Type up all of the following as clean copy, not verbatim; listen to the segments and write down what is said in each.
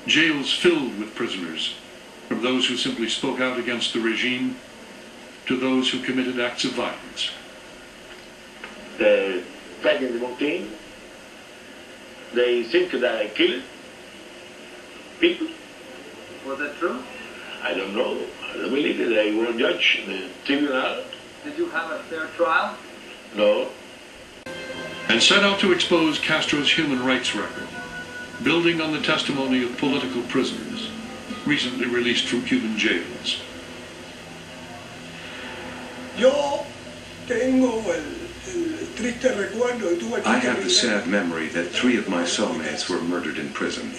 jails filled with prisoners, from those who simply spoke out against the regime to those who committed acts of violence. The President Montaigne, they think that I killed people. Was that true? I don't know. I don't believe it. They were judged in the tribunal. Did you have a fair trial? No. And set out to expose Castro's human rights record, building on the testimony of political prisoners recently released from Cuban jails. I have the sad memory that 3 of my cellmates were murdered in prison.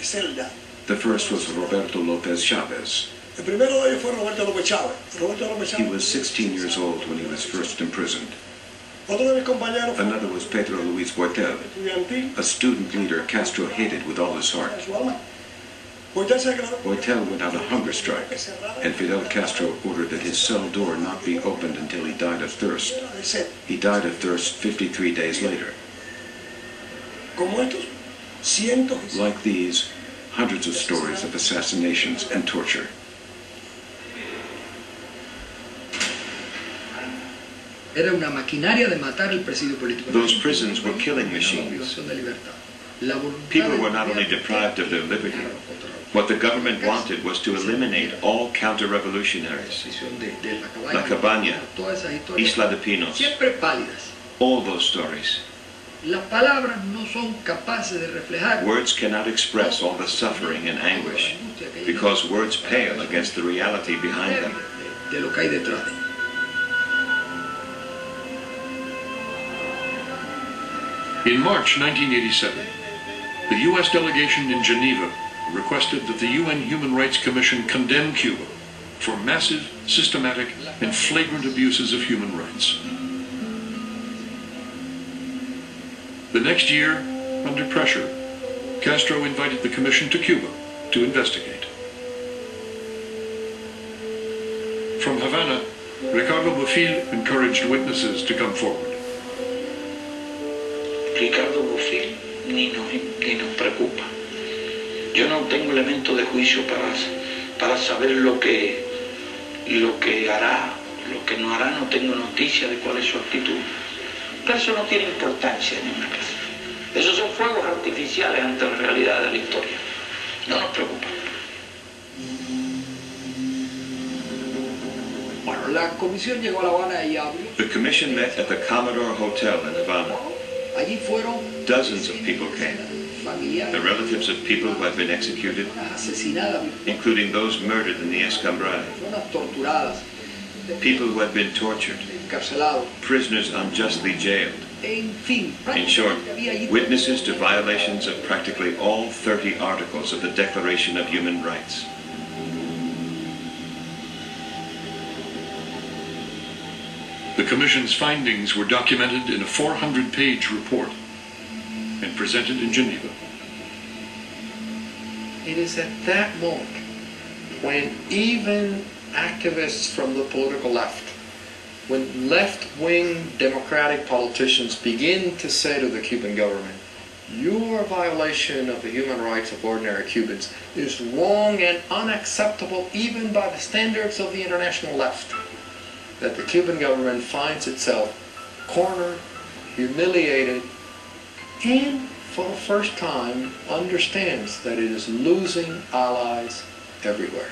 The first was Roberto Lopez Chavez. He was 16 years old when he was first imprisoned. Another was Pedro Luis Boitel, a student leader Castro hated with all his heart. Boitel went on a hunger strike, and Fidel Castro ordered that his cell door not be opened until he died of thirst. He died of thirst 53 days later. Like these, hundreds of stories of assassinations and torture. Those prisons were killing machines. People were not only deprived of their liberty, what the government wanted was to eliminate all counter-revolutionaries. La Cabaña, Isla de Pinos, all those stories. Words cannot express all the suffering and anguish, because words pale against the reality behind them. In March 1987, the U.S. delegation in Geneva requested that the UN Human Rights Commission condemn Cuba for massive, systematic, and flagrant abuses of human rights. The next year, under pressure, Castro invited the commission to Cuba to investigate. From Havana, Ricardo Bofill encouraged witnesses to come forward. Ricardo Bofill ni nos preocupa. Yo no tengo elementos de juicio para saber lo que hará, lo que no hará, no tengo noticia de cuál es su actitud. Pero eso no tiene importancia en una casa. Esos son fuegos artificiales ante la realidad de la historia. No nos preocupa. La comisión llegó a La Habana y abrió. The commission met at the Commodore Hotel in Havana. Allí fueron dozens of people came. The relatives of people who had been executed, including those murdered in the Escambray. People who had been tortured, prisoners unjustly jailed. In short, witnesses to violations of practically all 30 articles of the Declaration of Human Rights. The Commission's findings were documented in a 400-page report and presented in Geneva. It is at that moment when even activists from the political left, when left-wing democratic politicians begin to say to the Cuban government, your violation of the human rights of ordinary Cubans is wrong and unacceptable even by the standards of the international left, that the Cuban government finds itself cornered, humiliated, and for the first time understands that it is losing allies everywhere.